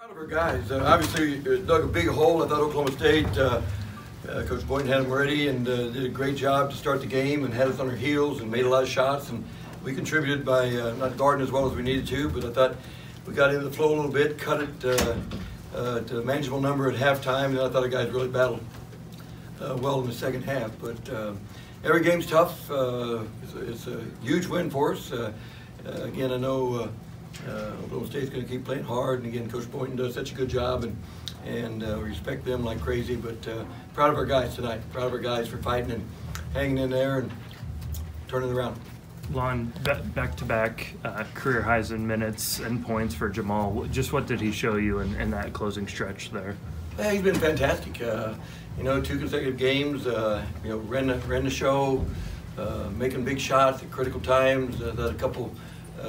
Proud of our guys. Obviously, dug a big hole. I thought Oklahoma State, Coach Boynton had them ready and did a great job to start the game and had us on our heels and made a lot of shots. And we contributed by not guarding as well as we needed to, but I thought we got into the flow a little bit, cut it to a manageable number at halftime, and I thought the guys really battled well in the second half. But every game's tough. It's a huge win for us. Again, I know Oklahoma State's going to keep playing hard, and again, Coach Boynton does such a good job, and we respect them like crazy. But proud of our guys tonight. Proud of our guys for fighting and hanging in there and turning it around. Lon, back-to-back career highs in minutes and points for Jamal. Just what did he show you in that closing stretch there? Yeah, he's been fantastic. 2 consecutive games. Ran the show, making big shots at critical times. A couple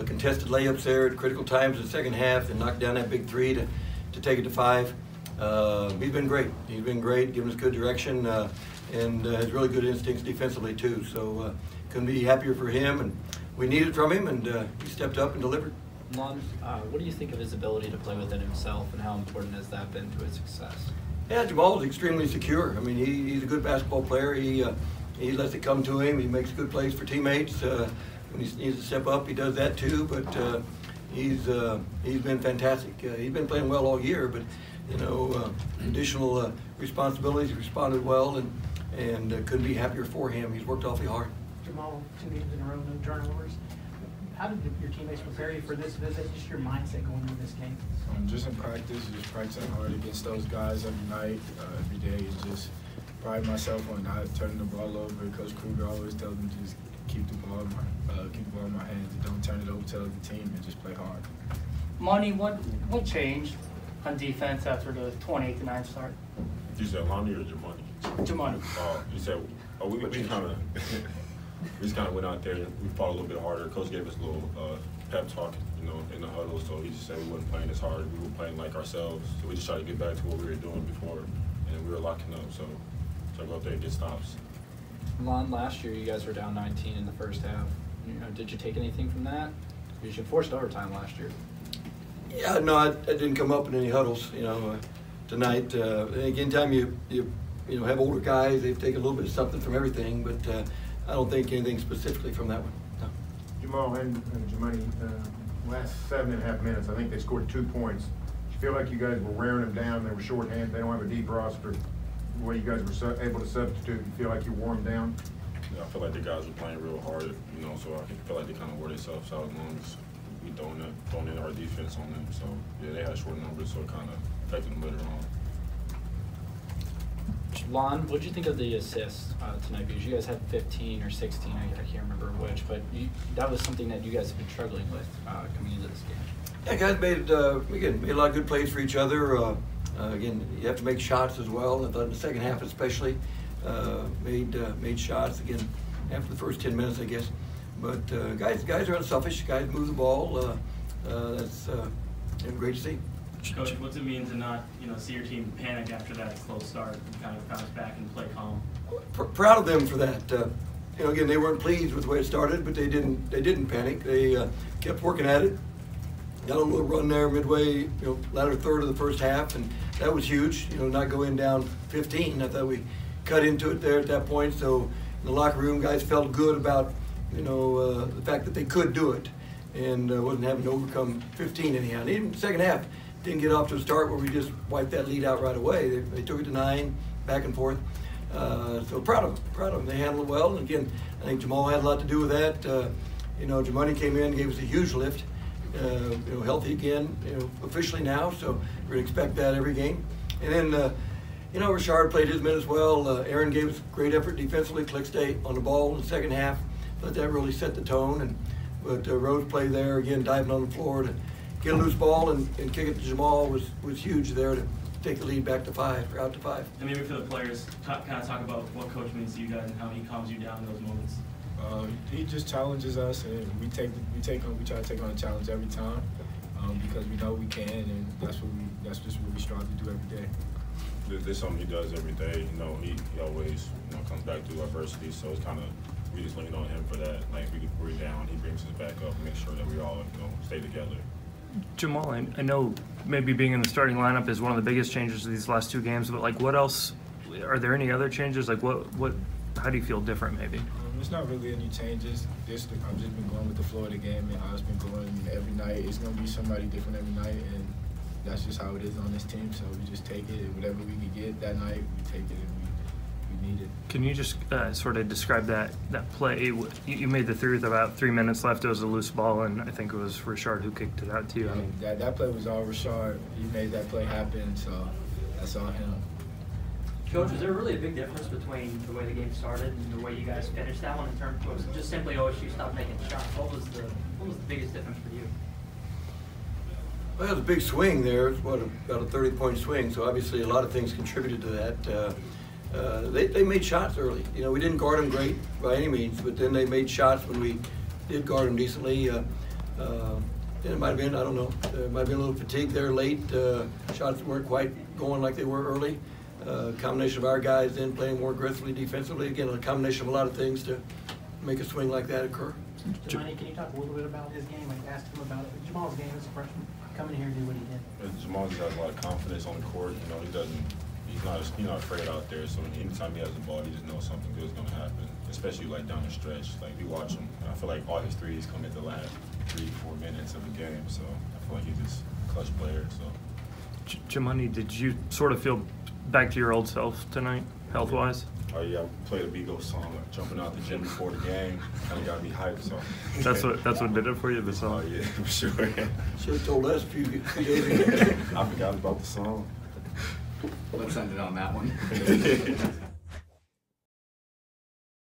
contested layups there at critical times in the second half, and knocked down that big three to take it to 5. He's been great. He's been great, giving us good direction, and has really good instincts defensively too. So couldn't be happier for him, and we needed it from him, and he stepped up and delivered. Lon, what do you think of his ability to play within himself, and how important has that been to his success? Yeah, Jamal is extremely secure. I mean, he's a good basketball player. He lets it come to him. He makes good plays for teammates. When he needs to step up, he does that too. But he's been fantastic. He's been playing well all year, but additional responsibilities. He responded well, and couldn't be happier for him. He's worked awfully hard. Jamal, 2 games in a row, no turnovers. How did your teammates prepare you for this visit? Just your mindset going into this game? Just in practice, just practicing hard against those guys every night, every day. Just pride myself on not turning the ball over. Coach Kruger always tells me to just keep the ball in my hands and don't turn it over to the other team and just play hard. Monty, what changed on defense after the 28-9 start? You said Lonnie or Jamuni? Jamuni. You said, we just kind of went out there and we fought a little bit harder. Coach gave us a little pep talk, in the huddle. So he just said we wasn't playing as hard. We were playing like ourselves. So we just tried to get back to what we were doing before, and we were locking up. So go out there and get stops. Lon, last year you guys were down 19 in the first half. Did you take anything from that? Because you forced overtime last year. Yeah, no, I didn't come up in any huddles. Tonight. Again, time you have older guys, they've taken a little bit of something from everything, but I don't think anything specifically from that one. No. Jamal and Jamuni, last 7.5 minutes, I think they scored 2 points. Did you feel like you guys were wearing them down? They were shorthanded. They don't have a deep roster. The way you guys were able to substitute, you feel like you wore them down? Yeah, I feel like the guys were playing real hard, so I feel like they kind of wore themselves out as long as we throwing in our defense on them. So, yeah, they had short numbers, so it kind of affected them later on. Lon, what did you think of the assists tonight? Because you guys had 15 or 16, I can't remember which, but that was something that you guys have been struggling with coming into this game. Yeah, guys made a lot of good plays for each other. Again, you have to make shots as well. I thought in the second half especially, made shots again after the first 10 minutes, I guess. But guys are unselfish. Guys move the ball. That's great to see. Coach, what's it mean to not, see your team panic after that slow start and kind of bounce back and play calm? Proud of them for that. Again, they weren't pleased with the way it started, but they didn't panic. They kept working at it. Got a little run there midway, latter third of the first half, and that was huge. Not going down 15. I thought we cut into it there at that point. So in the locker room, guys felt good about, the fact that they could do it, and wasn't having to overcome 15 anyhow. And even the second half, didn't get off to a start where we just wiped that lead out right away. They took it to 9, back and forth. So proud of them. They handled it well. And again, I think Jamal had a lot to do with that. Jamuni came in, gave us a huge lift. Healthy again, officially now. So we're gonna expect that every game. And then, Richard played his minutes well. Aaron gave us great effort defensively. Click stay on the ball in the second half. But that really set the tone. But Rose played there again, diving on the floor to get a loose ball and kick it to Jamal was huge there to take the lead back to 5, or out to 5. And maybe for the players, kind of talk about what Coach means to you guys and how he calms you down in those moments. He just challenges us, and we try to take on a challenge every time because we know we can, and that's just what we strive to do every day. This is something he does every day. He always comes back through adversity, so it's kind of we just lean on him for that. Like if we're down, he brings us back up, and make sure that we all stay together. Jamal, I know maybe being in the starting lineup is one of the biggest changes of these last two games, but like, what else? Are there any other changes? Like, how do you feel different, maybe? It's not really any changes. I've just been going with the flow of the game, and I've been going every night. It's gonna be somebody different every night, and that's just how it is on this team. So we just take it, and whatever we can get that night, we take it, and we need it. Can you just sort of describe that play? You made the three with about 3 minutes left. It was a loose ball, and I think it was Richard who kicked it out to you. I mean, that play was all Richard. He made that play happen, so that's all him. Coach, is there really a big difference between the way the game started and the way you guys finished that one in terms of just simply OSU stopped making shots? What was the biggest difference for you? Well, it was a big swing there. It's about a 30-point swing, so obviously a lot of things contributed to that. They made shots early. You know, we didn't guard them great by any means, but then they made shots when we did guard them decently. It might have been, I don't know, there might have been a little fatigue there late. Shots weren't quite going like they were early. Combination of our guys then playing more aggressively defensively. Again, a combination of a lot of things to make a swing like that occur. Jamuni, can you talk a little bit about his game? Like, ask him about it. Jamal's game as a freshman, coming here and do what he did. Jamal just has a lot of confidence on the court. You know, he's not afraid out there. So anytime he has the ball, he just knows something good is going to happen. Especially like down the stretch. Like we watch him, and I feel like all his threes come at the last 3-4 minutes of the game. So I feel like he's just a clutch player. So. Jamuni, did you sort of feel back to your old self tonight, health-wise? Oh yeah, I played a Beagle song, jumping out the gym before the game. Kind of got me hyped. So that's what did it for you, the song? Oh yeah, for sure. Should have told us a few days ago. I forgot about the song. Let's end it on that one.